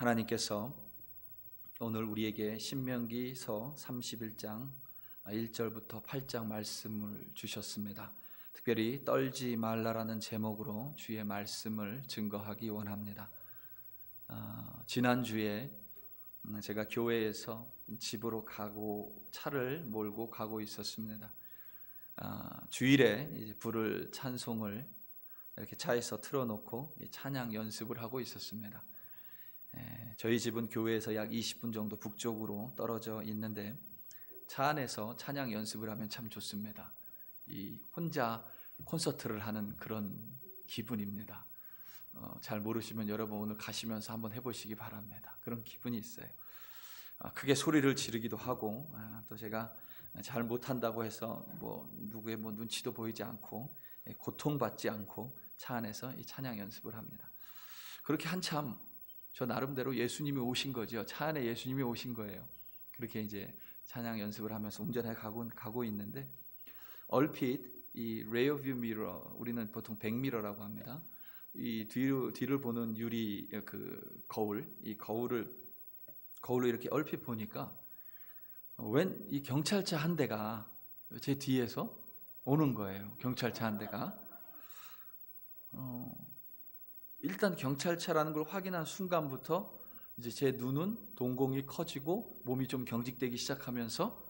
하나님께서 오늘 우리에게 신명기서 31장 1절부터 8장 말씀을 주셨습니다. 특별히 떨지 말라라는 제목으로 주의 말씀을 증거하기 원합니다. 지난주에 제가 교회에서 집으로 가고 차를 몰고 가고 있었습니다. 주일에 이제 부를 찬송을 이렇게 차에서 틀어놓고 찬양 연습을 하고 있었습니다. 저희 집은 교회에서 약 20분 정도 북쪽으로 떨어져 있는데 차 안에서 찬양 연습을 하면 참 좋습니다. 이 혼자 콘서트를 하는 그런 기분입니다. 잘 모르시면 여러분 오늘 가시면서 한번 해보시기 바랍니다. 그런 기분이 있어요. 크게 소리를 지르기도 하고 또 제가 잘 못한다고 해서 누구의 눈치도 보이지 않고 고통받지 않고 차 안에서 이 찬양 연습을 합니다. 그렇게 한참 저 나름대로 예수님이 오신 거죠. 차 안에 예수님이 오신 거예요. 그렇게 이제 찬양 연습을 하면서 운전해 가고 있는데 얼핏 이 레어뷰 미러, 우리는 보통 백미러라고 합니다. 이 뒤를 보는 유리 그 거울, 이 거울을 이렇게 얼핏 보니까 웬 이 경찰차 한 대가 제 뒤에서 오는 거예요. 경찰차 한 대가. 일단 경찰차라는 걸 확인한 순간부터 이제 제 눈은 동공이 커지고 몸이 좀 경직되기 시작하면서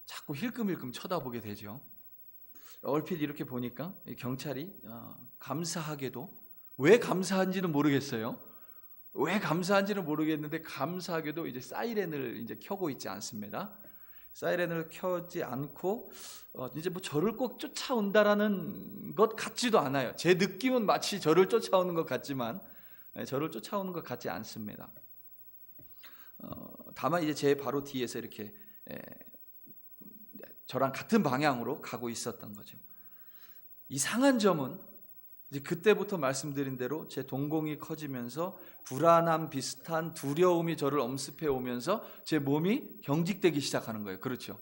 자꾸 힐끔힐끔 쳐다보게 되죠. 얼핏 이렇게 보니까 경찰이 감사하게도, 왜 감사한지는 모르겠어요. 왜 감사한지는 모르겠는데 감사하게도 이제 사이렌을 이제 켜고 있지 않습니다. 사이렌을 켜지 않고 이제 저를 꼭 쫓아온다라는 것 같지도 않아요. 제 느낌은 마치 저를 쫓아오는 것 같지만 저를 쫓아오는 것 같지 않습니다. 다만 이제 제 바로 뒤에서 이렇게 저랑 같은 방향으로 가고 있었던 거죠. 이상한 점은 이제 그때부터 말씀드린 대로 제 동공이 커지면서 불안함 비슷한 두려움이 저를 엄습해 오면서 제 몸이 경직되기 시작하는 거예요. 그렇죠.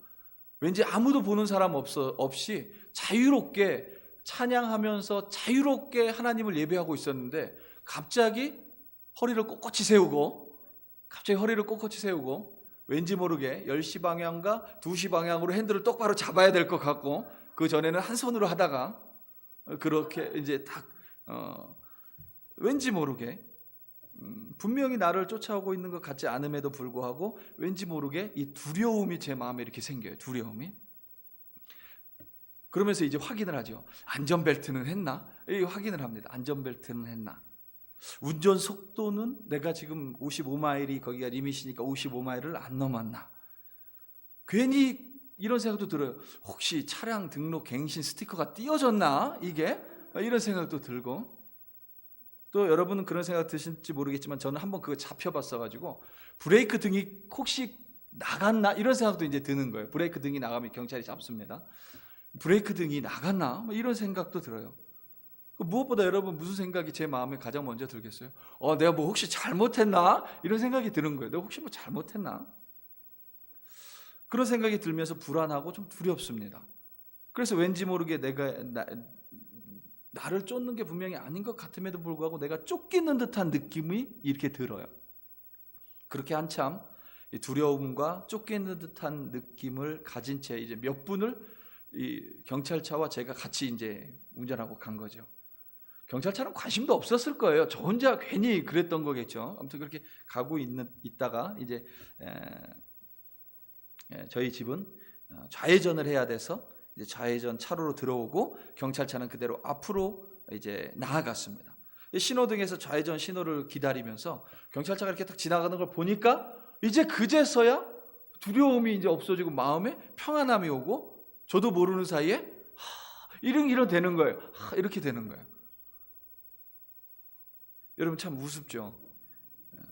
왠지 아무도 보는 사람 없이 자유롭게 찬양하면서 자유롭게 하나님을 예배하고 있었는데 갑자기 허리를 꼿꼿이 세우고 왠지 모르게 10시 방향과 2시 방향으로 핸들을 똑바로 잡아야 될 것 같고 그 전에는 한 손으로 하다가 그렇게 이제 딱 왠지 모르게 분명히 나를 쫓아오고 있는 것 같지 않음에도 불구하고 왠지 모르게 이 두려움이 제 마음에 이렇게 생겨요. 두려움이. 그러면서 이제 확인을 하죠. 안전벨트는 했나? 확인을 합니다. 안전벨트는 했나? 운전 속도는 내가 지금 55마일이 거기가 리밋이니까 55마일을 안 넘었나? 괜히 이런 생각도 들어요. 혹시 차량 등록 갱신 스티커가 띄어졌나? 이게? 이런 생각도 들고 또 여러분은 그런 생각 드실지 모르겠지만 저는 한번 그거 잡혀봤어가지고 브레이크 등이 혹시 나갔나? 이런 생각도 이제 드는 거예요. 브레이크 등이 나가면 경찰이 잡습니다. 브레이크 등이 나갔나? 이런 생각도 들어요. 무엇보다 여러분 무슨 생각이 제 마음에 가장 먼저 들겠어요? 내가 혹시 잘못했나? 이런 생각이 드는 거예요. 내가 혹시 잘못했나? 그런 생각이 들면서 불안하고 좀 두렵습니다. 그래서 왠지 모르게 내가 나를 쫓는 게 분명히 아닌 것 같음에도 불구하고 내가 쫓기는 듯한 느낌이 이렇게 들어요. 그렇게 한참 두려움과 쫓기는 듯한 느낌을 가진 채 이제 몇 분을 이 경찰차와 제가 같이 이제 운전하고 간 거죠. 경찰차는 관심도 없었을 거예요. 저 혼자 괜히 그랬던 거겠죠. 아무튼 그렇게 가고 있다가 이제 저희 집은 좌회전을 해야 돼서 이제 좌회전 차로로 들어오고 경찰차는 그대로 앞으로 이제 나아갔습니다. 신호등에서 좌회전 신호를 기다리면서 경찰차가 이렇게 딱 지나가는 걸 보니까 이제 그제서야 두려움이 이제 없어지고 마음에 평안함이 오고 저도 모르는 사이에 이런 되는 거예요. 이렇게 되는 거예요. 여러분 참 우습죠.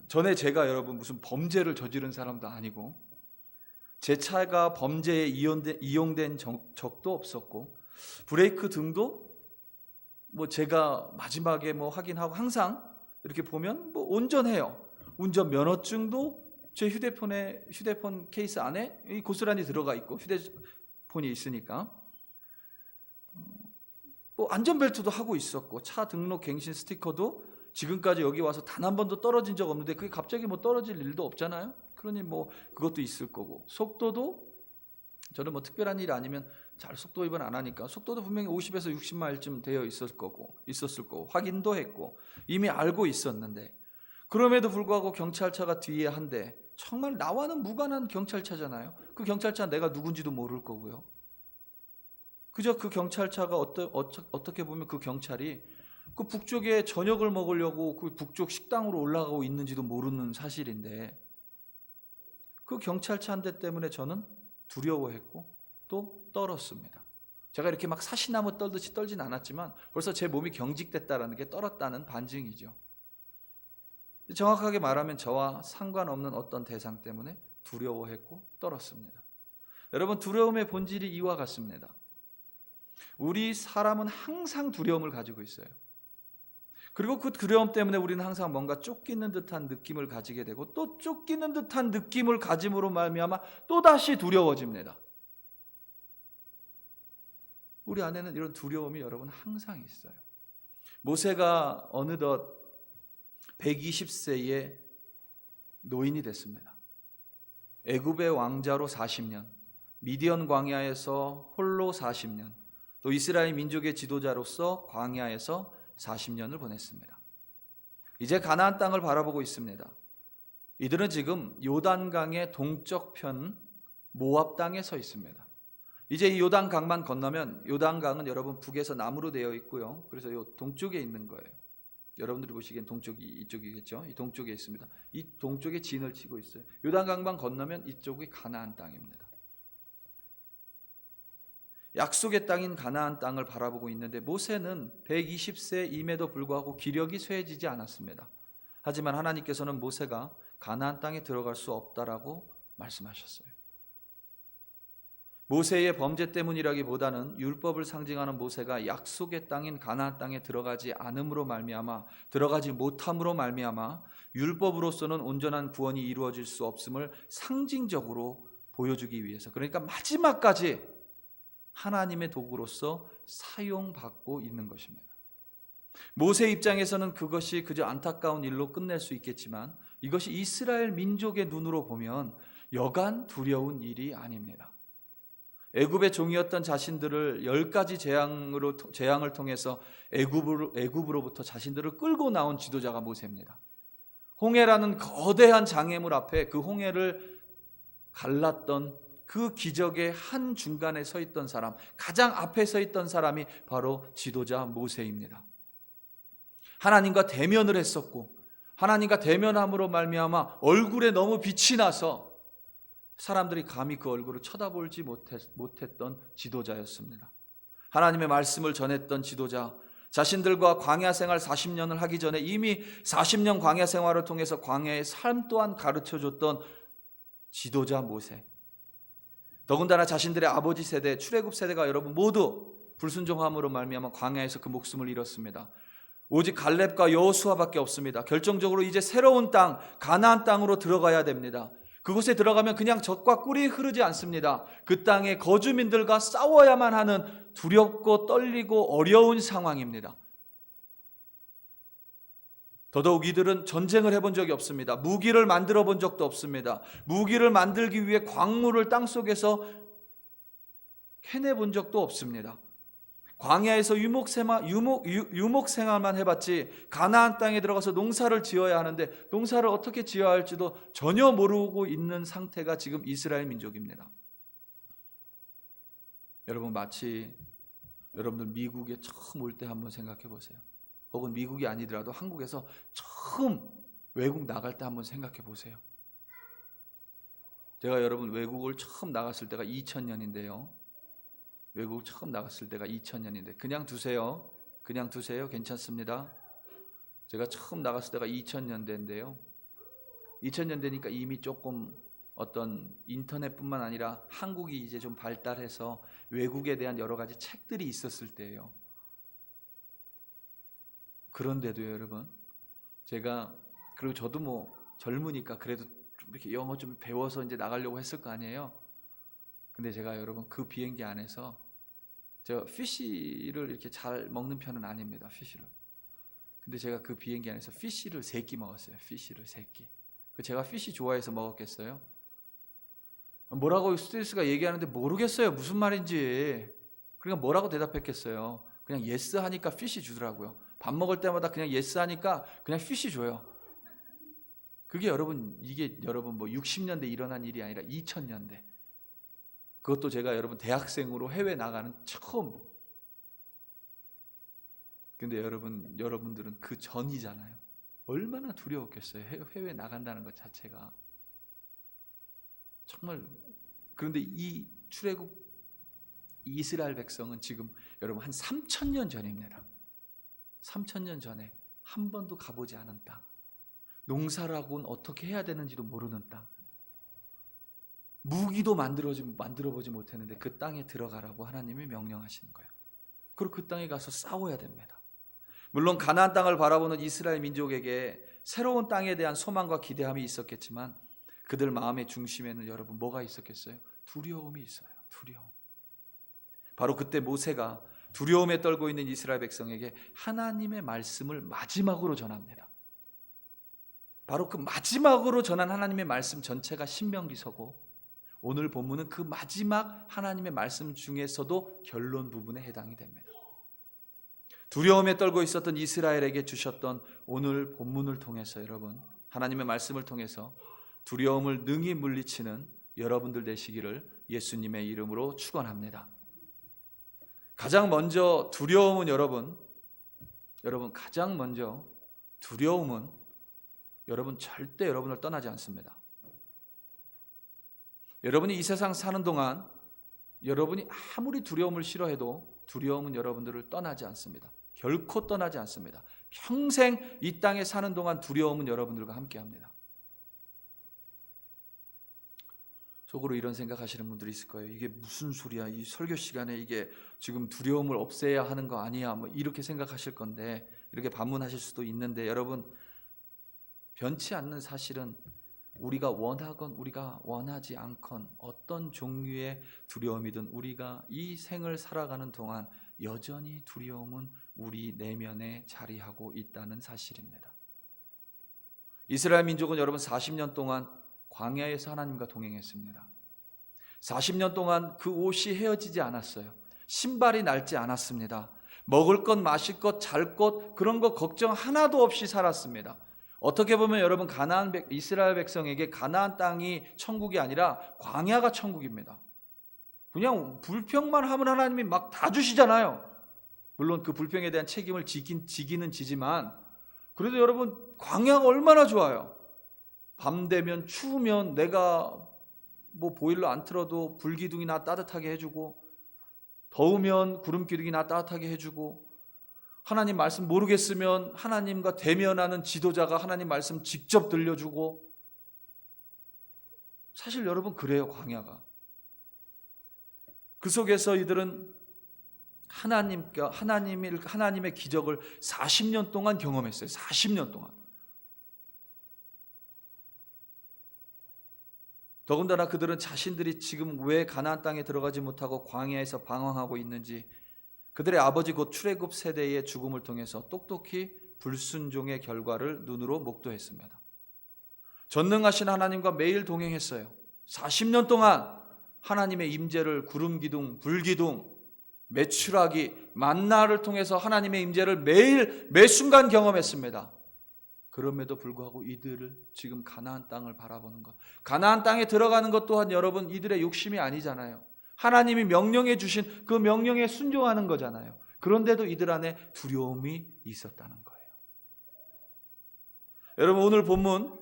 전에 제가 여러분 무슨 범죄를 저지른 사람도 아니고 제 차가 범죄에 이용된 적도 없었고 브레이크 등도 제가 마지막에 확인하고 항상 이렇게 보면 온전해요. 운전 면허증도 제 휴대폰 케이스 안에 고스란히 들어가 있고 휴대폰이 있으니까 안전벨트도 하고 있었고 차 등록 갱신 스티커도 지금까지 여기 와서 단 한 번도 떨어진 적 없는데 그게 갑자기 뭐 떨어질 일도 없잖아요. 그러니 뭐 그것도 있을 거고, 속도도 저는 뭐 특별한 일 아니면 잘 속도 위반 안 하니까 속도도 분명히 50에서 60마일쯤 되어 있었을 거고 확인도 했고 이미 알고 있었는데, 그럼에도 불구하고 경찰차가 뒤에 한 대, 정말 나와는 무관한 경찰차잖아요. 그 경찰차 내가 누군지도 모를 거고요. 그저 그 경찰차가 어떻게 보면 그 경찰이 그 북쪽에 저녁을 먹으려고 그 북쪽 식당으로 올라가고 있는지도 모르는 사실인데, 그 경찰차 한 대 때문에 저는 두려워했고 또 떨었습니다. 제가 이렇게 막 사시나무 떨듯이 떨진 않았지만 벌써 제 몸이 경직됐다는 게 떨었다는 반증이죠. 정확하게 말하면 저와 상관없는 어떤 대상 때문에 두려워했고 떨었습니다. 여러분, 두려움의 본질이 이와 같습니다. 우리 사람은 항상 두려움을 가지고 있어요. 그리고 그 두려움 때문에 우리는 항상 뭔가 쫓기는 듯한 느낌을 가지게 되고, 또 쫓기는 듯한 느낌을 가짐으로 말미암아 또다시 두려워집니다. 우리 안에는 이런 두려움이 여러분 항상 있어요. 모세가 어느덧 120세의 노인이 됐습니다. 애굽의 왕자로 40년, 미디안 광야에서 홀로 40년, 또 이스라엘 민족의 지도자로서 광야에서 40년을 보냈습니다. 이제 가나안 땅을 바라보고 있습니다. 이들은 지금 요단강의 동쪽 편 모압 땅에 서 있습니다. 이제 이 요단강만 건너면, 요단강은 여러분 북에서 남으로 되어 있고요. 그래서 이 동쪽에 있는 거예요. 여러분들이 보시기엔 동쪽이 이쪽이겠죠. 이 동쪽에 있습니다. 이 동쪽에 진을 치고 있어요. 요단강만 건너면 이쪽이 가나안 땅입니다. 약속의 땅인 가나안 땅을 바라보고 있는데, 모세는 120세임에도 불구하고 기력이 쇠해지지 않았습니다. 하지만 하나님께서는 모세가 가나안 땅에 들어갈 수 없다라고 말씀하셨어요. 모세의 범죄 때문이라기보다는 율법을 상징하는 모세가 약속의 땅인 가나안 땅에 들어가지 않음으로 말미암아, 들어가지 못함으로 말미암아 율법으로서는 온전한 구원이 이루어질 수 없음을 상징적으로 보여주기 위해서, 그러니까 마지막까지 하나님의 도구로서 사용받고 있는 것입니다. 모세 입장에서는 그것이 그저 안타까운 일로 끝낼 수 있겠지만, 이것이 이스라엘 민족의 눈으로 보면 여간 두려운 일이 아닙니다. 애굽의 종이었던 자신들을 10가지 재앙을 통해서 애굽으로부터 자신들을 끌고 나온 지도자가 모세입니다. 홍해라는 거대한 장애물 앞에 그 홍해를 갈랐던 그 기적의 한 중간에 서 있던 사람, 가장 앞에 서 있던 사람이 바로 지도자 모세입니다. 하나님과 대면을 했었고, 하나님과 대면함으로 말미암아 얼굴에 너무 빛이 나서 사람들이 감히 그 얼굴을 쳐다보지 못했던 지도자였습니다. 하나님의 말씀을 전했던 지도자, 자신들과 광야 생활 40년을 하기 전에 이미 40년 광야 생활을 통해서 광야의 삶 또한 가르쳐줬던 지도자 모세. 더군다나 자신들의 아버지 세대, 출애굽 세대가 여러분 모두 불순종함으로 말미암아 광야에서 그 목숨을 잃었습니다. 오직 갈렙과 여호수아밖에 없습니다. 결정적으로 이제 새로운 땅, 가나안 땅으로 들어가야 됩니다. 그곳에 들어가면 그냥 젖과 꿀이 흐르지 않습니다. 그 땅의 거주민들과 싸워야만 하는 두렵고 떨리고 어려운 상황입니다. 더더욱 이들은 전쟁을 해본 적이 없습니다. 무기를 만들어 본 적도 없습니다. 무기를 만들기 위해 광물을 땅속에서 캐내본 적도 없습니다. 광야에서 유목 생활만 해봤지, 가나안 땅에 들어가서 농사를 지어야 하는데 농사를 어떻게 지어야 할지도 전혀 모르고 있는 상태가 지금 이스라엘 민족입니다. 여러분, 마치 여러분들 미국에 처음 올 때 한번 생각해 보세요. 혹은 미국이 아니더라도 한국에서 처음 외국 나갈 때 한번 생각해 보세요. 제가 여러분 외국을 처음 나갔을 때가 2000년인데요. 외국 처음 나갔을 때가 2000년인데 그냥 두세요. 괜찮습니다. 제가 처음 나갔을 때가 2000년대인데요. 2000년대니까 이미 조금 어떤 인터넷뿐만 아니라 한국이 이제 좀 발달해서 외국에 대한 여러 가지 책들이 있었을 때예요. 그런데도요, 여러분, 제가, 그리고 저도 뭐 젊으니까 그래도 좀 이렇게 영어 좀 배워서 이제 나가려고 했을 거 아니에요. 근데 제가 여러분 그 비행기 안에서 제가 피쉬를 이렇게 잘 먹는 편은 아닙니다. 피쉬를. 근데 제가 그 비행기 안에서 피쉬를 3끼 먹었어요. 피쉬를 3끼. 제가 피쉬 좋아해서 먹었겠어요? 뭐라고 스튜어디스가 얘기하는데 모르겠어요. 무슨 말인지. 그러니까 뭐라고 대답했겠어요? 그냥 예스 하니까 피쉬 주더라고요. 밥 먹을 때마다 그냥 예스 하니까 그냥 피쉬 줘요. 그게 이게 여러분 뭐 60년대 일어난 일이 아니라 2000년대. 그것도 제가 여러분 대학생으로 해외 나가는 처음. 근데 여러분들은 그 전이잖아요. 얼마나 두려웠겠어요. 해외 나간다는 것 자체가. 정말. 그런데 이 출애굽 이스라엘 백성은 지금 여러분 한 3000년 전입니다. 3000년 전에 한 번도 가보지 않은 땅, 농사라고는 어떻게 해야 되는지도 모르는 땅, 무기도 만들어보지 못했는데 그 땅에 들어가라고 하나님이 명령하시는 거예요. 그리고 그 땅에 가서 싸워야 됩니다. 물론 가나안 땅을 바라보는 이스라엘 민족에게 새로운 땅에 대한 소망과 기대함이 있었겠지만 그들 마음의 중심에는 여러분 뭐가 있었겠어요? 두려움이 있어요. 두려움. 바로 그때 모세가 두려움에 떨고 있는 이스라엘 백성에게 하나님의 말씀을 마지막으로 전합니다. 바로 그 마지막으로 전한 하나님의 말씀 전체가 신명기서고 오늘 본문은 그 마지막 하나님의 말씀 중에서도 결론 부분에 해당이 됩니다. 두려움에 떨고 있었던 이스라엘에게 주셨던 오늘 본문을 통해서 여러분 하나님의 말씀을 통해서 두려움을 능히 물리치는 여러분들 되시기를 예수님의 이름으로 축원합니다. 가장 먼저 두려움은 여러분 가장 먼저 두려움은 여러분 절대 여러분을 떠나지 않습니다. 여러분이 이 세상 사는 동안 여러분이 아무리 두려움을 싫어해도 두려움은 여러분들을 떠나지 않습니다. 결코 떠나지 않습니다. 평생 이 땅에 사는 동안 두려움은 여러분들과 함께합니다. 속으로 이런 생각하시는 분들이 있을 거예요. 이게 무슨 소리야? 이 설교 시간에 이게 지금 두려움을 없애야 하는 거 아니야? 뭐 이렇게 생각하실 건데 이렇게 반문하실 수도 있는데 여러분 변치 않는 사실은 우리가 원하건 우리가 원하지 않건 어떤 종류의 두려움이든 우리가 이 생을 살아가는 동안 여전히 두려움은 우리 내면에 자리하고 있다는 사실입니다. 이스라엘 민족은 여러분 40년 동안 광야에서 하나님과 동행했습니다. 40년 동안 그 옷이 헤어지지 않았어요. 신발이 낡지 않았습니다. 먹을 것, 마실 것, 잘 것 그런 거 걱정 하나도 없이 살았습니다. 어떻게 보면 여러분 이스라엘 백성에게 가나안 땅이 천국이 아니라 광야가 천국입니다. 그냥 불평만 하면 하나님이 막 다 주시잖아요. 물론 그 불평에 대한 책임을 지기는 지지만 그래도 여러분 광야가 얼마나 좋아요. 밤 되면 추우면 내가 뭐 보일러 안 틀어도 불기둥이나 따뜻하게 해주고 더우면 구름기둥이나 따뜻하게 해주고 하나님 말씀 모르겠으면 하나님과 대면하는 지도자가 하나님 말씀 직접 들려주고 사실 여러분 그래요. 광야가. 그 속에서 이들은 하나님의 기적을 40년 동안 경험했어요. 40년 동안. 더군다나 그들은 자신들이 지금 왜 가나안 땅에 들어가지 못하고 광야에서 방황하고 있는지 그들의 아버지 곧 출애굽 세대의 죽음을 통해서 똑똑히 불순종의 결과를 눈으로 목도했습니다. 전능하신 하나님과 매일 동행했어요. 40년 동안 하나님의 임재를 구름기둥, 불기둥, 메추라기, 만나를 통해서 하나님의 임재를 매일 매순간 경험했습니다. 그럼에도 불구하고 이들을 지금 가나안 땅을 바라보는 것, 가나안 땅에 들어가는 것 또한 여러분 이들의 욕심이 아니잖아요. 하나님이 명령해 주신 그 명령에 순종하는 거잖아요. 그런데도 이들 안에 두려움이 있었다는 거예요. 여러분 오늘 본문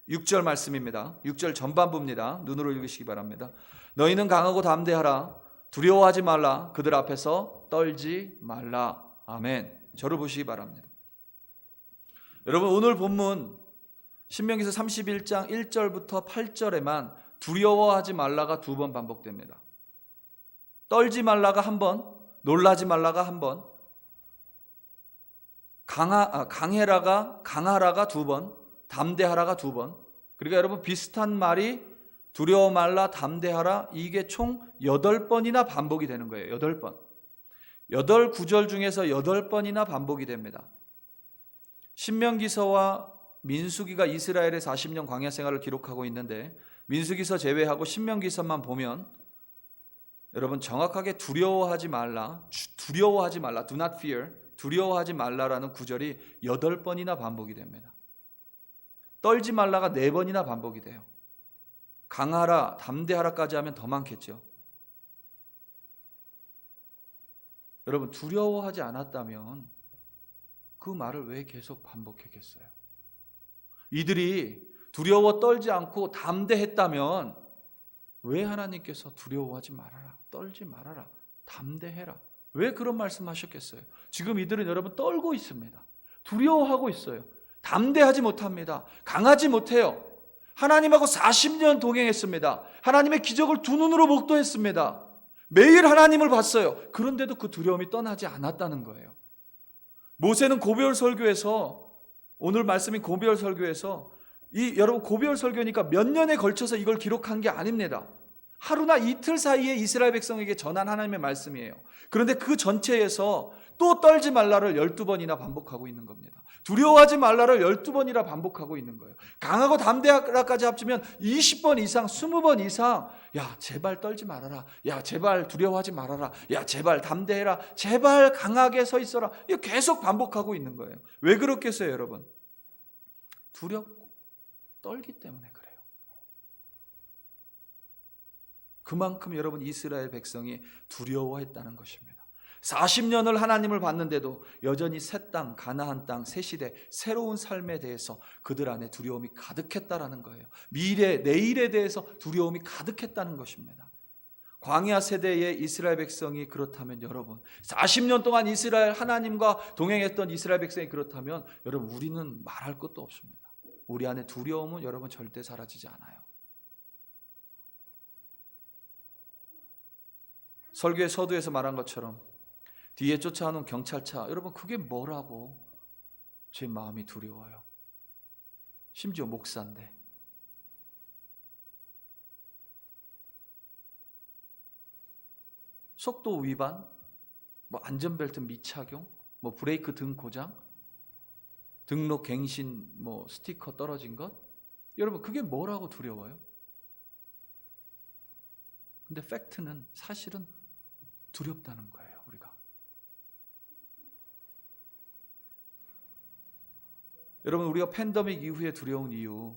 6절 말씀입니다. 6절 전반부입니다. 눈으로 읽으시기 바랍니다. 너희는 강하고 담대하라. 두려워하지 말라. 그들 앞에서 떨지 말라. 아멘. 저를 보시기 바랍니다. 여러분 오늘 본문 신명기서 31장 1절부터 8절에만 두려워하지 말라가 2번 반복됩니다. 떨지 말라가 1번, 놀라지 말라가 1번, 강하라가 2번, 담대하라가 2번. 그러니까 여러분 비슷한 말이 두려워 말라, 담대하라 이게 총 8번이나 반복이 되는 거예요. 8번. 8구절 중에서 8번이나 반복이 됩니다. 신명기서와 민수기가 이스라엘의 40년 광야 생활을 기록하고 있는데, 민수기서 제외하고 신명기서만 보면 여러분 정확하게 두려워하지 말라, do not fear, 두려워하지 말라라는 구절이 8번이나 반복이 됩니다. 떨지 말라가 4번이나 반복이 돼요. 강하라, 담대하라까지 하면 더 많겠죠. 여러분 두려워하지 않았다면 그 말을 왜 계속 반복했겠어요? 이들이 두려워 떨지 않고 담대했다면 왜 하나님께서 두려워하지 말아라, 떨지 말아라, 담대해라, 왜 그런 말씀하셨겠어요? 지금 이들은 여러분 떨고 있습니다. 두려워하고 있어요. 담대하지 못합니다. 강하지 못해요. 하나님하고 40년 동행했습니다. 하나님의 기적을 두 눈으로 목도했습니다. 매일 하나님을 봤어요. 그런데도 그 두려움이 떠나지 않았다는 거예요. 모세는 고비올 설교에서, 오늘 말씀인 고비올 설교에서, 여러분 고비올 설교니까 몇 년에 걸쳐서 이걸 기록한 게 아닙니다. 하루나 이틀 사이에 이스라엘 백성에게 전한 하나님의 말씀이에요. 그런데 그 전체에서 또 떨지 말라를 12번이나 반복하고 있는 겁니다. 두려워하지 말라를 12번이나 반복하고 있는 거예요. 강하고 담대하라까지 합치면 20번 이상, 20번 이상, 야 제발 떨지 말아라, 야 제발 두려워하지 말아라, 야 제발 담대해라, 제발 강하게 서 있어라, 이거 계속 반복하고 있는 거예요. 왜 그렇겠어요 여러분? 두렵고 떨기 때문에 그래요. 그만큼 여러분 이스라엘 백성이 두려워했다는 것입니다. 40년을 하나님을 봤는데도 여전히 새 땅, 가나안 땅, 새 시대, 새로운 삶에 대해서 그들 안에 두려움이 가득했다라는 거예요. 미래, 내일에 대해서 두려움이 가득했다는 것입니다. 광야 세대의 이스라엘 백성이 그렇다면 여러분, 40년 동안 이스라엘 하나님과 동행했던 이스라엘 백성이 그렇다면 여러분 우리는 말할 것도 없습니다. 우리 안에 두려움은 여러분 절대 사라지지 않아요. 설교의 서두에서 말한 것처럼 뒤에 쫓아오는 경찰차, 여러분 그게 뭐라고? 제 마음이 두려워요. 심지어 목사인데. 속도 위반, 안전벨트 미착용, 브레이크 등 고장, 등록 갱신, 스티커 떨어진 것, 여러분 그게 뭐라고 두려워요? 근데 팩트는, 사실은 두렵다는 거예요. 우리가 여러분 우리가 팬데믹 이후에 두려운 이유,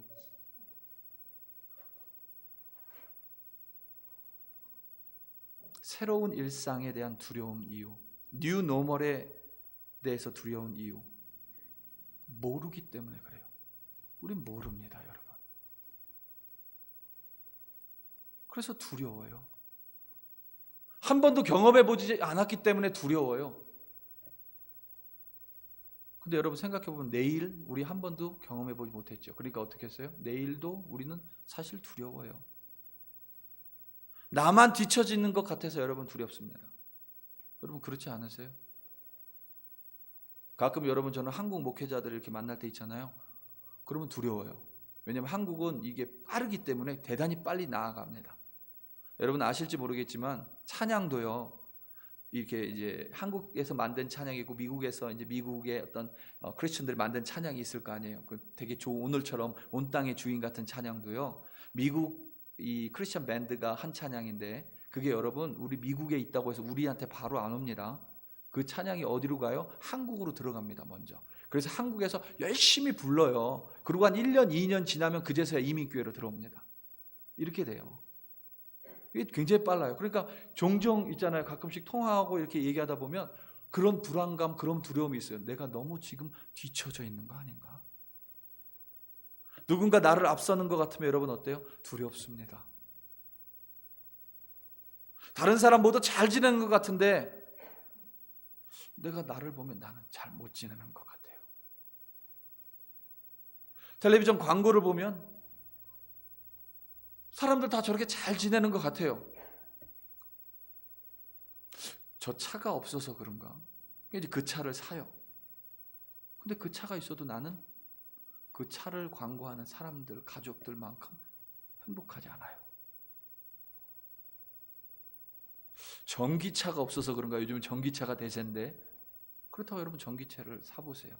새로운 일상에 대한 두려운 이유, 뉴 노멀에 대해서 두려운 이유, 모르기 때문에 그래요. 우린 모릅니다 여러분. 그래서 두려워요. 한 번도 경험해 보지 않았기 때문에 두려워요. 근데 여러분 생각해 보면 내일 우리 한 번도 경험해 보지 못했죠. 그러니까 어떻게 했어요? 내일도 우리는 사실 두려워요. 나만 뒤처지는 것 같아서 여러분 두렵습니다. 여러분 그렇지 않으세요? 가끔 여러분 저는 한국 목회자들 이렇게 만날 때 있잖아요. 그러면 두려워요. 왜냐하면 한국은 이게 빠르기 때문에 대단히 빨리 나아갑니다. 여러분 아실지 모르겠지만 찬양도요. 이렇게 이제 한국에서 만든 찬양이 있고 미국에서 이제 미국의 어떤 크리스천들이 만든 찬양이 있을 거 아니에요. 그 되게 좋은 오늘처럼 온 땅의 주인 같은 찬양도요. 미국 이 크리스천 밴드가 한 찬양인데 그게 여러분 우리 미국에 있다고 해서 우리한테 바로 안 옵니다. 그 찬양이 어디로 가요? 한국으로 들어갑니다. 먼저. 그래서 한국에서 열심히 불러요. 그리고 한 1년, 2년 지나면 그제서야 이민교회로 들어옵니다. 이렇게 돼요. 이게 굉장히 빨라요. 그러니까 종종 있잖아요. 가끔씩 통화하고 이렇게 얘기하다 보면 그런 불안감, 그런 두려움이 있어요. 내가 너무 지금 뒤쳐져 있는 거 아닌가? 누군가 나를 앞서는 것 같으면 여러분 어때요? 두렵습니다. 다른 사람 모두 잘 지내는 것 같은데 내가 나를 보면 나는 잘 못 지내는 것 같아요. 텔레비전 광고를 보면 사람들 다 저렇게 잘 지내는 것 같아요. 저 차가 없어서 그런가? 이제 그 차를 사요. 근데 그 차가 있어도 나는 그 차를 광고하는 사람들, 가족들만큼 행복하지 않아요. 전기차가 없어서 그런가? 요즘은 전기차가 대세인데 그렇다고 여러분 전기차를 사보세요.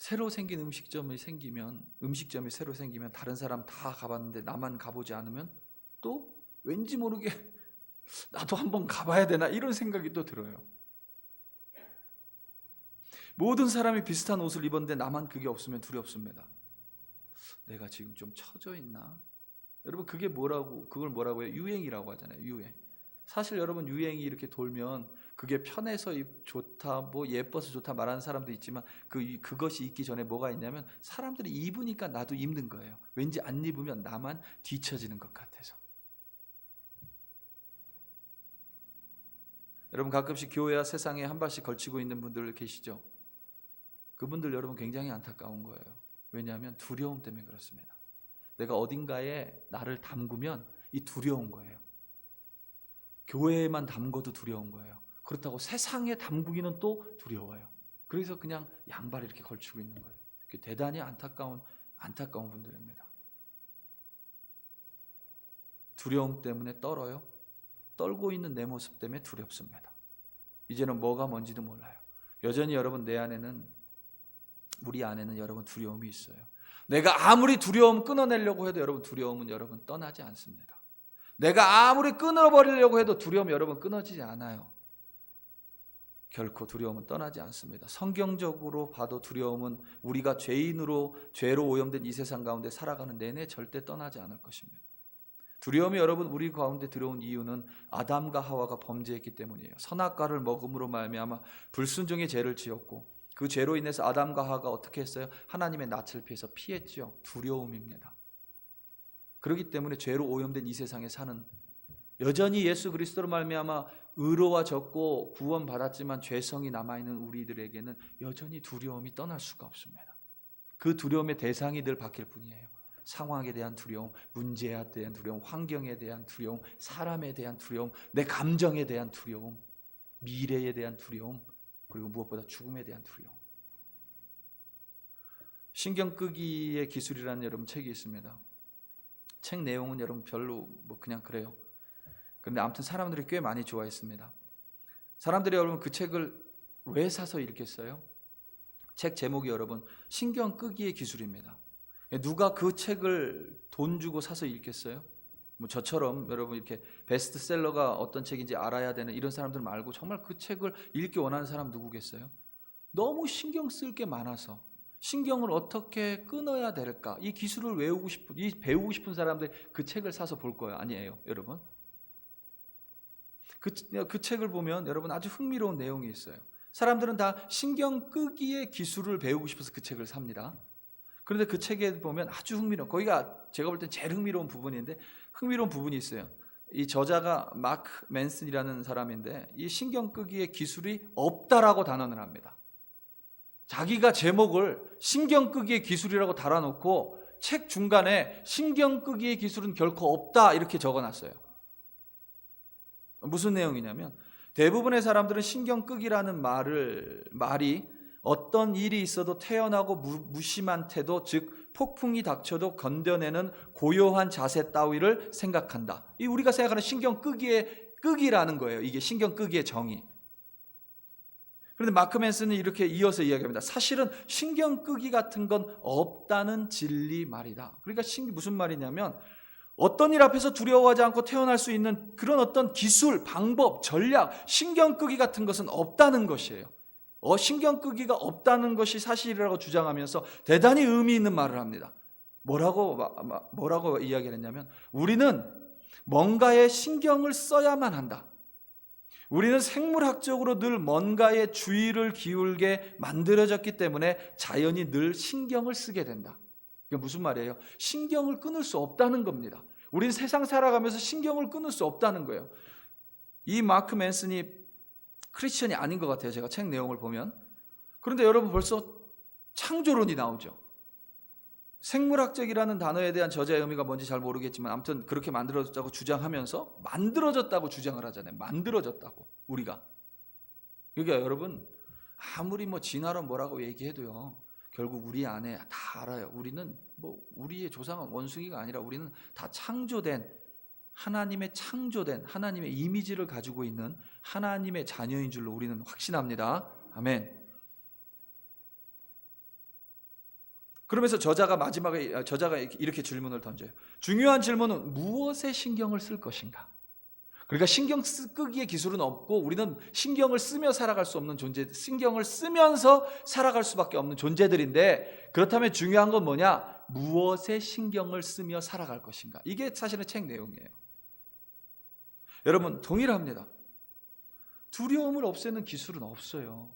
새로 생긴 음식점이 새로 생기면 다른 사람 다 가봤는데 나만 가보지 않으면 또 왠지 모르게 나도 한번 가봐야 되나 이런 생각이 또 들어요. 모든 사람이 비슷한 옷을 입었는데 나만 그게 없으면 두렵습니다. 내가 지금 좀 처져 있나? 여러분 그걸 뭐라고 해요? 유행이라고 하잖아요. 유행. 사실 여러분 유행이 이렇게 돌면 그게 편해서 좋다, 뭐 예뻐서 좋다 말하는 사람도 있지만 그것이 있기 전에 뭐가 있냐면 사람들이 입으니까 나도 입는 거예요. 왠지 안 입으면 나만 뒤처지는 것 같아서. 여러분 가끔씩 교회와 세상에 한 발씩 걸치고 있는 분들 계시죠? 그분들 여러분 굉장히 안타까운 거예요. 왜냐하면 두려움 때문에 그렇습니다. 내가 어딘가에 나를 담그면 이 두려운 거예요. 교회에만 담궈도 두려운 거예요. 그렇다고 세상에 담그기는 또 두려워요. 그래서 그냥 양발 이렇게 걸치고 있는 거예요. 대단히 안타까운 분들입니다. 두려움 때문에 떨어요. 떨고 있는 내 모습 때문에 두렵습니다. 이제는 뭐가 뭔지도 몰라요. 여전히 여러분 우리 안에는 여러분 두려움이 있어요. 내가 아무리 두려움 끊어내려고 해도 여러분 두려움은 여러분 떠나지 않습니다. 내가 아무리 끊어버리려고 해도 두려움 여러분 끊어지지 않아요. 결코 두려움은 떠나지 않습니다. 성경적으로 봐도 두려움은 우리가 죄로 오염된 이 세상 가운데 살아가는 내내 절대 떠나지 않을 것입니다. 두려움이 여러분 우리 가운데 들어온 이유는 아담과 하와가 범죄했기 때문이에요. 선악과를 먹음으로 말미암아 불순종의 죄를 지었고 그 죄로 인해서 아담과 하와가 어떻게 했어요? 하나님의 낯을 피해서 피했죠. 두려움입니다. 그렇기 때문에 죄로 오염된 이 세상에 사는 여전히 예수 그리스도로 말미암아 의로워졌고 구원받았지만 죄성이 남아있는 우리들에게는 여전히 두려움이 떠날 수가 없습니다. 그 두려움의 대상이 늘 바뀔 뿐이에요. 상황에 대한 두려움, 문제에 대한 두려움, 환경에 대한 두려움, 사람에 대한 두려움, 내 감정에 대한 두려움, 미래에 대한 두려움, 그리고 무엇보다 죽음에 대한 두려움. 신경 끄기의 기술이라는 여러분 책이 있습니다. 책 내용은 여러분 별로 그냥 그래요. 그런데 아무튼 사람들이 꽤 많이 좋아했습니다. 사람들이 여러분 그 책을 왜 사서 읽겠어요? 책 제목이 여러분 신경 끄기의 기술입니다. 누가 그 책을 돈 주고 사서 읽겠어요? 저처럼 여러분 이렇게 베스트셀러가 어떤 책인지 알아야 되는 이런 사람들 말고 정말 그 책을 읽기 원하는 사람 누구겠어요? 너무 신경 쓸 게 많아서 신경을 어떻게 끊어야 될까? 이 기술을 배우고 싶은 사람들 그 책을 사서 볼 거예요. 아니에요, 여러분? 그 책을 보면 여러분 아주 흥미로운 내용이 있어요. 사람들은 다 신경 끄기의 기술을 배우고 싶어서 그 책을 삽니다. 그런데 그 책에 보면 아주 거기가 제가 볼 땐 제일 흥미로운 부분인데 흥미로운 부분이 있어요. 이 저자가 마크 맨슨이라는 사람인데 이 신경 끄기의 기술이 없다라고 단언을 합니다. 자기가 제목을 신경 끄기의 기술이라고 달아놓고 책 중간에 신경 끄기의 기술은 결코 없다 이렇게 적어놨어요. 무슨 내용이냐면 대부분의 사람들은 신경 끄기라는 말이 어떤 일이 있어도 태연하고 무심한 태도, 즉 폭풍이 닥쳐도 건져내는 고요한 자세 따위를 생각한다. 이 우리가 생각하는 신경 끄기라는 거예요. 이게 신경 끄기의 정의. 그런데 마크 맨슨은 이렇게 이어서 이야기합니다. 사실은 신경 끄기 같은 건 없다는 진리 말이다. 그러니까 무슨 말이냐면 어떤 일 앞에서 두려워하지 않고 태어날 수 있는 그런 어떤 기술, 방법, 전략, 신경 끄기 같은 것은 없다는 것이에요. 신경 끄기가 없다는 것이 사실이라고 주장하면서 대단히 의미 있는 말을 합니다. 뭐라고 이야기를 했냐면 우리는 뭔가에 신경을 써야만 한다. 우리는 생물학적으로 늘 뭔가에 주의를 기울게 만들어졌기 때문에 자연히 늘 신경을 쓰게 된다. 이게 무슨 말이에요? 신경을 끊을 수 없다는 겁니다. 우리는 세상 살아가면서 신경을 끊을 수 없다는 거예요. 이 마크 맨슨이 크리스천이 아닌 것 같아요. 제가 책 내용을 보면. 그런데 여러분 벌써 창조론이 나오죠. 생물학적이라는 단어에 대한 저자의 의미가 뭔지 잘 모르겠지만 아무튼 그렇게 만들어졌다고 주장하면서 만들어졌다고 주장을 하잖아요. 만들어졌다고 우리가. 그러니까 여러분 아무리 진화로 뭐라고 얘기해도요. 결국 우리 안에 다 알아요. 우리는 우리의 조상은 원숭이가 아니라 우리는 다 하나님의 이미지를 가지고 있는 하나님의 자녀인 줄로 우리는 확신합니다. 아멘. 그러면서 마지막에 저자가 이렇게 질문을 던져요. 중요한 질문은 무엇에 신경을 쓸 것인가? 그러니까 신경 끄기의 기술은 없고 우리는 신경을 쓰며 살아갈 수 없는 존재, 신경을 쓰면서 살아갈 수밖에 없는 존재들인데, 그렇다면 중요한 건 뭐냐? 무엇에 신경을 쓰며 살아갈 것인가? 이게 사실은 책 내용이에요. 여러분, 동일합니다. 두려움을 없애는 기술은 없어요.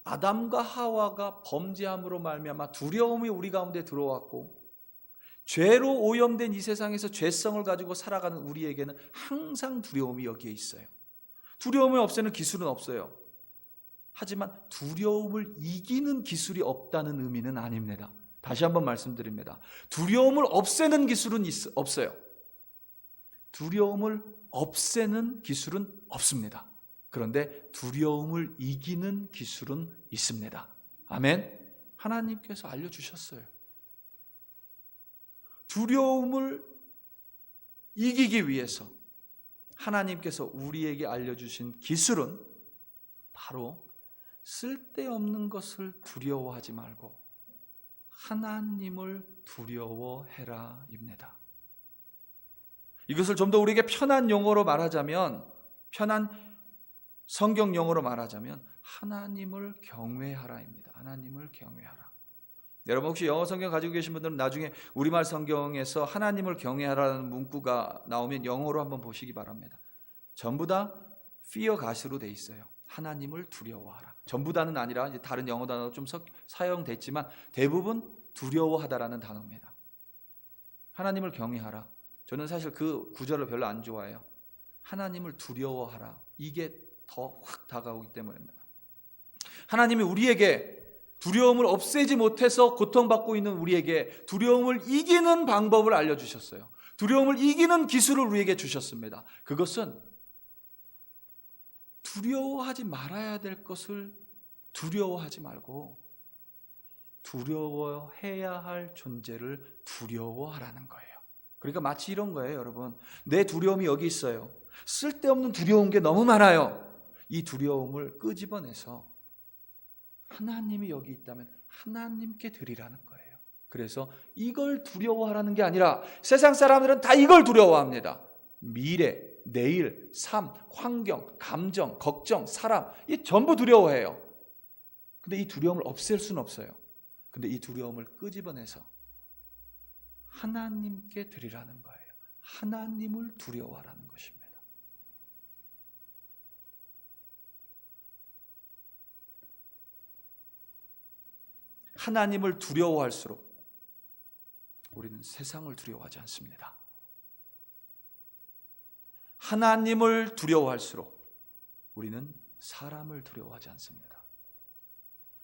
아담과 하와가 범죄함으로 말미암아 두려움이 우리 가운데 들어왔고, 죄로 오염된 이 세상에서 죄성을 가지고 살아가는 우리에게는 항상 두려움이 여기에 있어요. 두려움을 없애는 기술은 없어요. 하지만 두려움을 이기는 기술이 없다는 의미는 아닙니다. 다시 한번 말씀드립니다. 두려움을 없애는 기술은 없어요. 두려움을 없애는 기술은 없습니다. 그런데 두려움을 이기는 기술은 있습니다. 아멘. 하나님께서 알려주셨어요. 두려움을 이기기 위해서 하나님께서 우리에게 알려주신 기술은 바로 쓸데없는 것을 두려워하지 말고 하나님을 두려워해라 입니다. 이것을 좀 더 우리에게 편한 용어로 말하자면, 편한 성경 용어로 말하자면 하나님을 경외하라입니다. 하나님을 경외하라. 여러분 혹시 영어 성경 가지고 계신 분들은 나중에 우리말 성경에서 하나님을 경외하라는 문구가 나오면 영어로 한번 보시기 바랍니다. 전부 다 fear God으로 돼 있어요. 하나님을 두려워하라. 전부 다는 아니라 이제 다른 영어 단어가 좀 사용됐지만 대부분 두려워하다라는 단어입니다. 하나님을 경외하라. 저는 사실 그 구절을 별로 안 좋아해요. 하나님을 두려워하라. 이게 더 확 다가오기 때문입니다. 하나님이 우리에게 두려움을 없애지 못해서 고통받고 있는 우리에게 두려움을 이기는 방법을 알려주셨어요. 두려움을 이기는 기술을 우리에게 주셨습니다. 그것은 두려워하지 말아야 될 것을 두려워하지 말고 두려워해야 할 존재를 두려워하라는 거예요. 그러니까 마치 이런 거예요, 여러분. 내 두려움이 여기 있어요. 쓸데없는 두려운 게 너무 많아요. 이 두려움을 끄집어내서 하나님이 여기 있다면 하나님께 드리라는 거예요. 그래서 이걸 두려워하라는 게 아니라 세상 사람들은 다 이걸 두려워합니다. 미래, 내일, 삶, 환경, 감정, 걱정, 사람, 이 전부 두려워해요. 근데 이 두려움을 없앨 수는 없어요. 근데 이 두려움을 끄집어내서 하나님께 드리라는 거예요. 하나님을 두려워하라는 것입니다. 하나님을 두려워할수록 우리는 세상을 두려워하지 않습니다. 하나님을 두려워할수록 우리는 사람을 두려워하지 않습니다.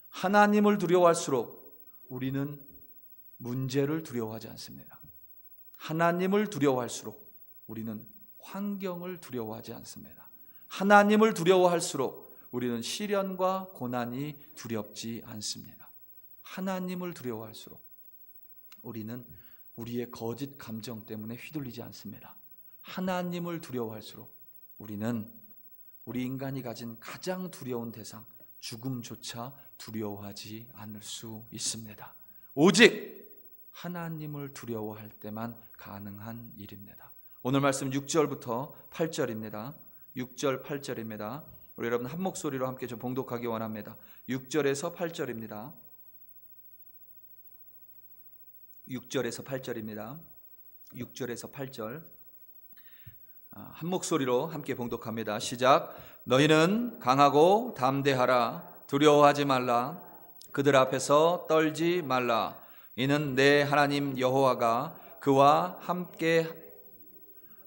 하나님을 두려워할수록 우리는 문제를 두려워하지 않습니다. 하나님을 두려워할수록 우리는 환경을 두려워하지 않습니다. 하나님을 두려워할수록 우리는 시련과 고난이 두렵지 않습니다. 하나님을 두려워할수록 우리는 우리의 거짓 감정 때문에 휘둘리지 않습니다. 하나님을 두려워할수록 우리는 우리 인간이 가진 가장 두려운 대상, 죽음조차 두려워하지 않을 수 있습니다. 오직 하나님을 두려워할 때만 가능한 일입니다. 오늘 말씀 6절부터 8절입니다. 6절, 8절입니다. 우리 여러분 한 목소리로 함께 좀 봉독하기 원합니다. 6절에서 8절입니다. 6절에서 8절입니다. 6절에서 8절 한 목소리로 함께 봉독합니다. 시작. 너희는 강하고 담대하라. 두려워하지 말라. 그들 앞에서 떨지 말라. 이는 내 하나님 여호와가 그와 함께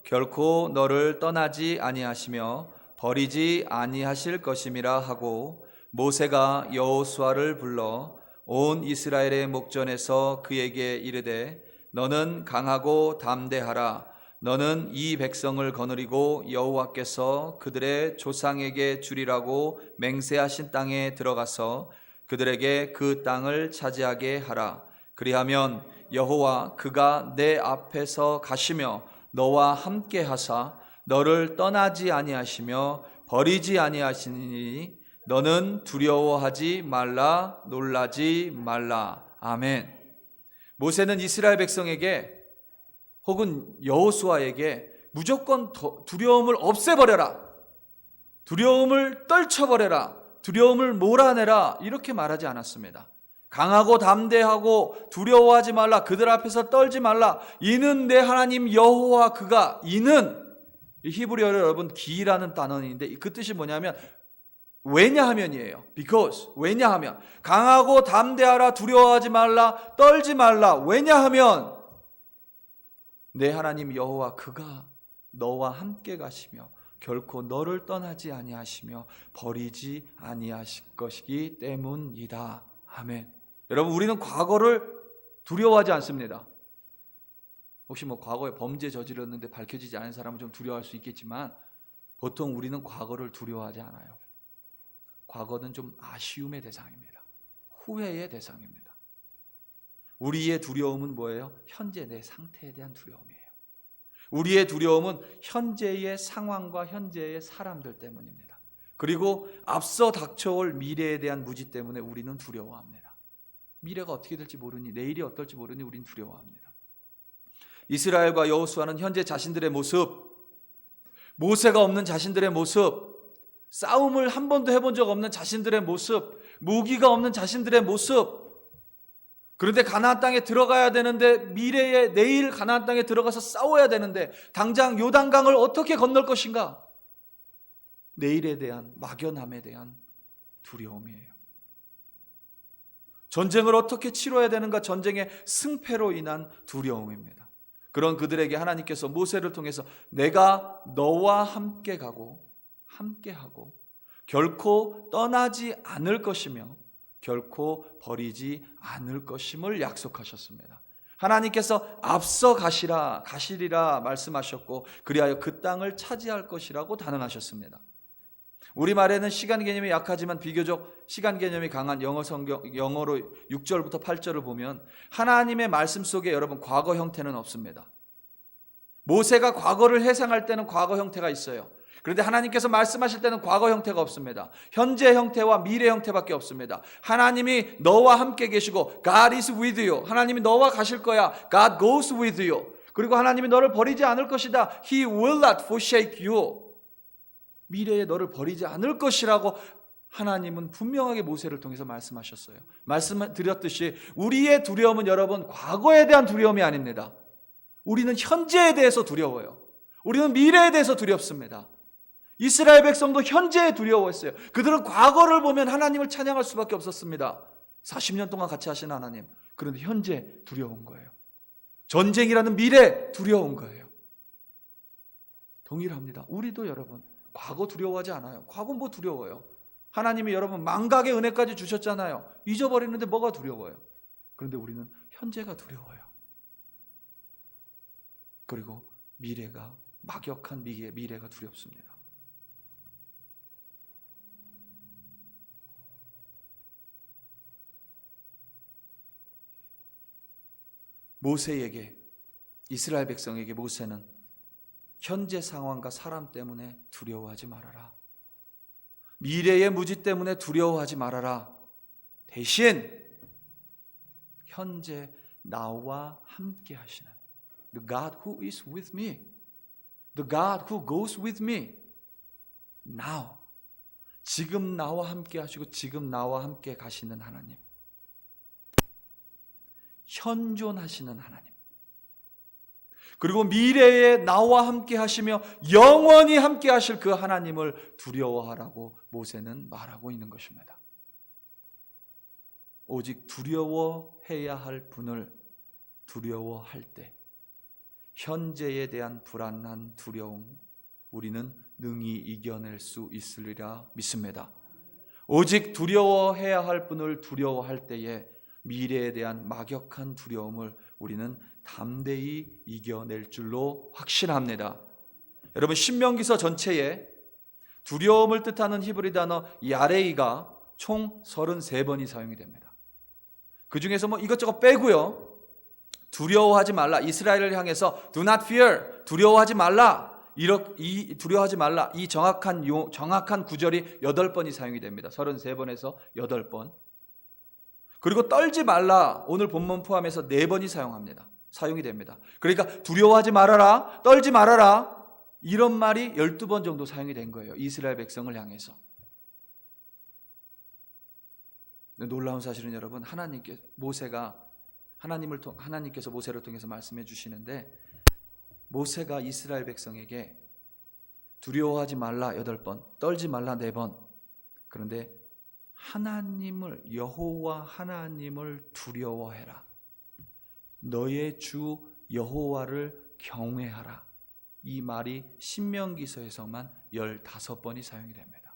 결코 너를 떠나지 아니하시며 버리지 아니하실 것임이라 하고, 모세가 여호수아를 불러 온 이스라엘의 목전에서 그에게 이르되 너는 강하고 담대하라. 너는 이 백성을 거느리고 여호와께서 그들의 조상에게 주리라고 맹세하신 땅에 들어가서 그들에게 그 땅을 차지하게 하라. 그리하면 여호와 그가 내 앞에서 가시며 너와 함께 하사 너를 떠나지 아니하시며 버리지 아니하시니 너는 두려워하지 말라. 놀라지 말라. 아멘. 모세는 이스라엘 백성에게 혹은 여호수아에게 무조건 두려움을 없애버려라, 두려움을 떨쳐버려라, 두려움을 몰아내라 이렇게 말하지 않았습니다. 강하고 담대하고 두려워하지 말라, 그들 앞에서 떨지 말라, 이는 내 하나님 여호와 그가, 이는 히브리어로 여러분 기라는 단어인데 그 뜻이 뭐냐면 왜냐하면이에요. because, 왜냐하면, 강하고 담대하라, 두려워하지 말라, 떨지 말라. 왜냐하면 내 하나님 여호와 그가 너와 함께 가시며 결코 너를 떠나지 아니하시며 버리지 아니하실 것이기 때문이다. 아멘. 여러분, 우리는 과거를 두려워하지 않습니다. 혹시 과거에 범죄 저질렀는데 밝혀지지 않은 사람은 좀 두려워할 수 있겠지만 보통 우리는 과거를 두려워하지 않아요. 과거는 좀 아쉬움의 대상입니다. 후회의 대상입니다. 우리의 두려움은 뭐예요? 현재 내 상태에 대한 두려움이에요. 우리의 두려움은 현재의 상황과 현재의 사람들 때문입니다. 그리고 앞서 닥쳐올 미래에 대한 무지 때문에 우리는 두려워합니다. 미래가 어떻게 될지 모르니, 내일이 어떨지 모르니 우리는 두려워합니다. 이스라엘과 여호수아는 현재 자신들의 모습, 모세가 없는 자신들의 모습, 싸움을 한 번도 해본 적 없는 자신들의 모습, 무기가 없는 자신들의 모습, 그런데 가나안 땅에 들어가야 되는데, 미래에 내일 가나안 땅에 들어가서 싸워야 되는데 당장 요단강을 어떻게 건널 것인가? 내일에 대한 막연함에 대한 두려움이에요. 전쟁을 어떻게 치러야 되는가? 전쟁의 승패로 인한 두려움입니다. 그런 그들에게 하나님께서 모세를 통해서 내가 너와 함께 가고 함께하고 결코 떠나지 않을 것이며 결코 버리지 않을 것임을 약속하셨습니다. 하나님께서 앞서 가시리라 말씀하셨고 그리하여 그 땅을 차지할 것이라고 단언하셨습니다. 우리말에는 시간 개념이 약하지만 비교적 시간 개념이 강한 영어로 6절부터 8절을 보면 하나님의 말씀 속에 여러분 과거 형태는 없습니다. 모세가 과거를 회상할 때는 과거 형태가 있어요. 그런데 하나님께서 말씀하실 때는 과거 형태가 없습니다. 현재 형태와 미래 형태밖에 없습니다. 하나님이 너와 함께 계시고 God is with you. 하나님이 너와 가실 거야. God goes with you. 그리고 하나님이 너를 버리지 않을 것이다. He will not forsake you. 미래에 너를 버리지 않을 것이라고 하나님은 분명하게 모세를 통해서 말씀하셨어요. 말씀드렸듯이 우리의 두려움은 여러분 과거에 대한 두려움이 아닙니다. 우리는 현재에 대해서 두려워요. 우리는 미래에 대해서 두렵습니다. 이스라엘 백성도 현재에 두려워했어요. 그들은 과거를 보면 하나님을 찬양할 수밖에 없었습니다. 40년 동안 같이 하신 하나님. 그런데 현재 두려운 거예요. 전쟁이라는 미래 두려운 거예요. 동일합니다. 우리도 여러분 과거 두려워하지 않아요. 과거 뭐 두려워요? 하나님이 여러분 망각의 은혜까지 주셨잖아요. 잊어버리는데 뭐가 두려워요? 그런데 우리는 현재가 두려워요. 그리고 미래가 막역한 미래가 두렵습니다. 모세에게, 이스라엘 백성에게 모세는 현재 상황과 사람 때문에 두려워하지 말아라. 미래의 무지 때문에 두려워하지 말아라. 대신 현재 나와 함께 하시는 The God who is with me, The God who goes with me, now, 지금 나와 함께 하시고 지금 나와 함께 가시는 하나님, 현존하시는 하나님, 그리고 미래에 나와 함께 하시며 영원히 함께 하실 그 하나님을 두려워하라고 모세는 말하고 있는 것입니다. 오직 두려워해야 할 분을 두려워할 때 현재에 대한 불안한 두려움 우리는 능히 이겨낼 수 있으리라 믿습니다. 오직 두려워해야 할 분을 두려워할 때에 미래에 대한 막역한 두려움을 우리는 담대히 이겨낼 줄로 확신합니다. 여러분 신명기서 전체에 두려움을 뜻하는 히브리 단어 야레이가 총 33번이 사용이 됩니다. 그 중에서 이것저것 빼고요, 두려워하지 말라, 이스라엘을 향해서 do not fear, 두려워하지 말라, 두려워하지 말라, 이 정확한 구절이 8번이 사용이 됩니다. 33번에서 8번. 그리고 떨지 말라, 오늘 본문 포함해서 4번이 사용이 됩니다. 그러니까 두려워하지 말아라, 떨지 말아라, 이런 말이 12번 정도 사용이 된 거예요. 이스라엘 백성을 향해서. 놀라운 사실은 여러분, 하나님께서 모세를 통해서 말씀해 주시는데, 모세가 이스라엘 백성에게 두려워하지 말라 8번, 떨지 말라 4번. 그런데 여호와 하나님을 두려워해라, 너의 주 여호와를 경외하라, 이 말이 신명기서에서만 15번이 사용이 됩니다.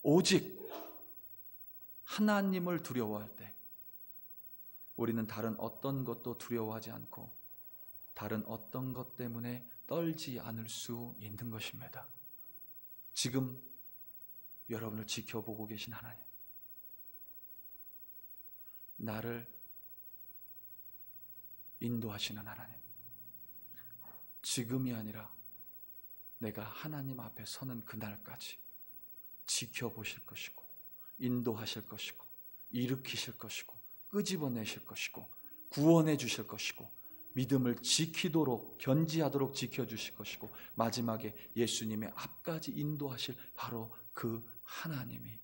오직 하나님을 두려워할 때 우리는 다른 어떤 것도 두려워하지 않고 다른 어떤 것 때문에 떨지 않을 수 있는 것입니다. 지금 여러분을 지켜보고 계신 하나님, 나를 인도하시는 하나님, 지금이 아니라 내가 하나님 앞에 서는 그날까지 지켜보실 것이고, 인도하실 것이고, 일으키실 것이고, 끄집어내실 것이고, 구원해 주실 것이고, 믿음을 지키도록, 견지하도록 지켜주실 것이고, 마지막에 예수님의 앞까지 인도하실 바로 그 하나님이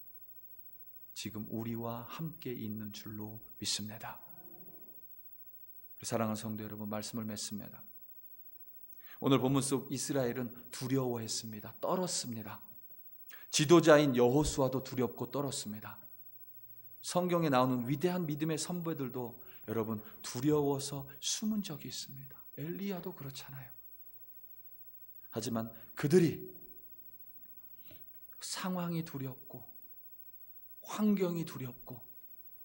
지금 우리와 함께 있는 줄로 믿습니다. 사랑하는 성도 여러분, 말씀을 맺습니다. 오늘 본문 속 이스라엘은 두려워했습니다. 떨었습니다. 지도자인 여호수아도 두렵고 떨었습니다. 성경에 나오는 위대한 믿음의 선배들도 여러분 두려워서 숨은 적이 있습니다. 엘리야도 그렇잖아요. 하지만 그들이 상황이 두렵고, 환경이 두렵고,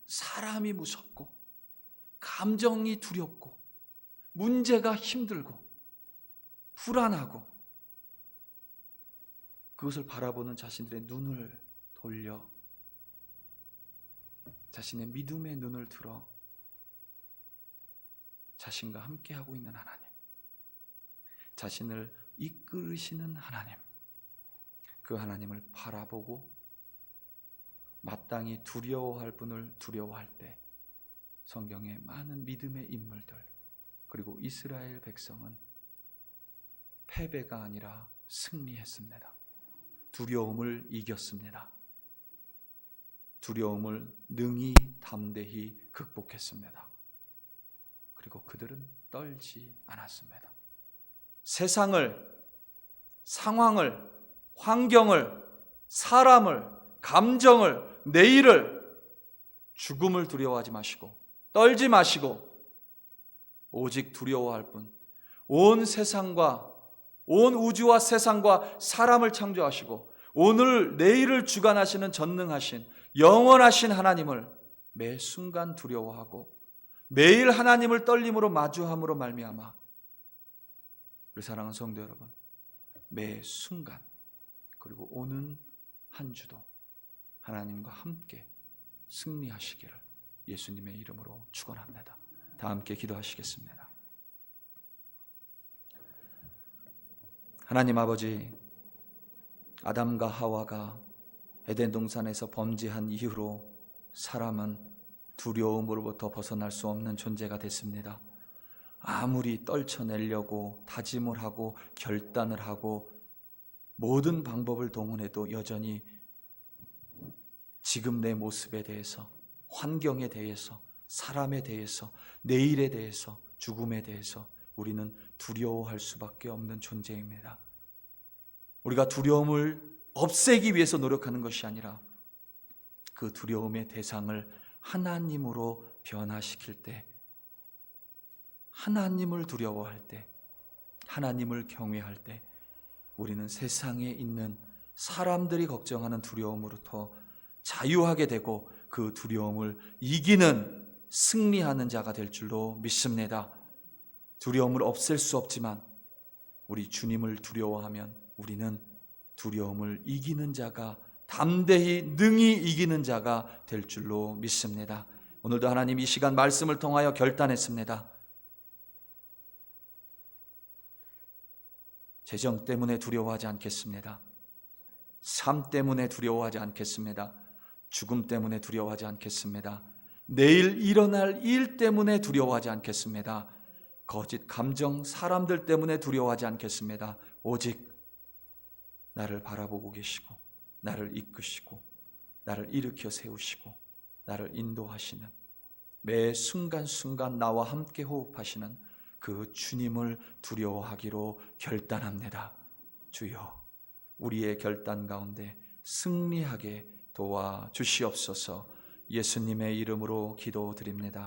사람이 무섭고, 감정이 두렵고, 문제가 힘들고 불안하고, 그것을 바라보는 자신들의 눈을 돌려 자신의 믿음의 눈을 들어 자신과 함께하고 있는 하나님, 자신을 이끌으시는 하나님, 그 하나님을 바라보고 마땅히 두려워할 분을 두려워할 때 성경의 많은 믿음의 인물들, 그리고 이스라엘 백성은 패배가 아니라 승리했습니다. 두려움을 이겼습니다. 두려움을 능히 담대히 극복했습니다. 그리고 그들은 떨지 않았습니다. 세상을, 상황을, 환경을, 사람을, 감정을, 내일을, 죽음을 두려워하지 마시고 떨지 마시고 오직 두려워할 분, 온 세상과 온 우주와 세상과 사람을 창조하시고 오늘 내일을 주관하시는 전능하신 영원하신 하나님을 매 순간 두려워하고 매일 하나님을 떨림으로 마주함으로 말미암아, 우리 사랑하는 성도 여러분, 매 순간 그리고 오는 한 주도 하나님과 함께 승리하시기를 예수님의 이름으로 축원합니다. 다 함께 기도하시겠습니다. 하나님 아버지, 아담과 하와가 에덴 동산에서 범죄한 이후로 사람은 두려움으로부터 벗어날 수 없는 존재가 됐습니다. 아무리 떨쳐내려고 다짐을 하고 결단을 하고 모든 방법을 동원해도 여전히 지금 내 모습에 대해서, 환경에 대해서, 사람에 대해서, 내일에 대해서, 죽음에 대해서 우리는 두려워할 수밖에 없는 존재입니다. 우리가 두려움을 없애기 위해서 노력하는 것이 아니라 그 두려움의 대상을 하나님으로 변화시킬 때, 하나님을 두려워할 때, 하나님을 경외할 때 우리는 세상에 있는 사람들이 걱정하는 두려움으로부터 자유하게 되고 그 두려움을 이기는, 승리하는 자가 될 줄로 믿습니다. 두려움을 없앨 수 없지만 우리 주님을 두려워하면 우리는 두려움을 이기는 자가, 담대히 능히 이기는 자가 될 줄로 믿습니다. 오늘도 하나님 이 시간 말씀을 통하여 결단했습니다. 재정 때문에 두려워하지 않겠습니다. 삶 때문에 두려워하지 않겠습니다. 죽음 때문에 두려워하지 않겠습니다. 내일 일어날 일 때문에 두려워하지 않겠습니다. 거짓 감정, 사람들 때문에 두려워하지 않겠습니다. 오직 나를 바라보고 계시고 나를 이끄시고 나를 일으켜 세우시고 나를 인도하시는, 매 순간순간 나와 함께 호흡하시는 그 주님을 두려워하기로 결단합니다. 주여, 우리의 결단 가운데 승리하게 도와주시옵소서. 예수님의 이름으로 기도드립니다.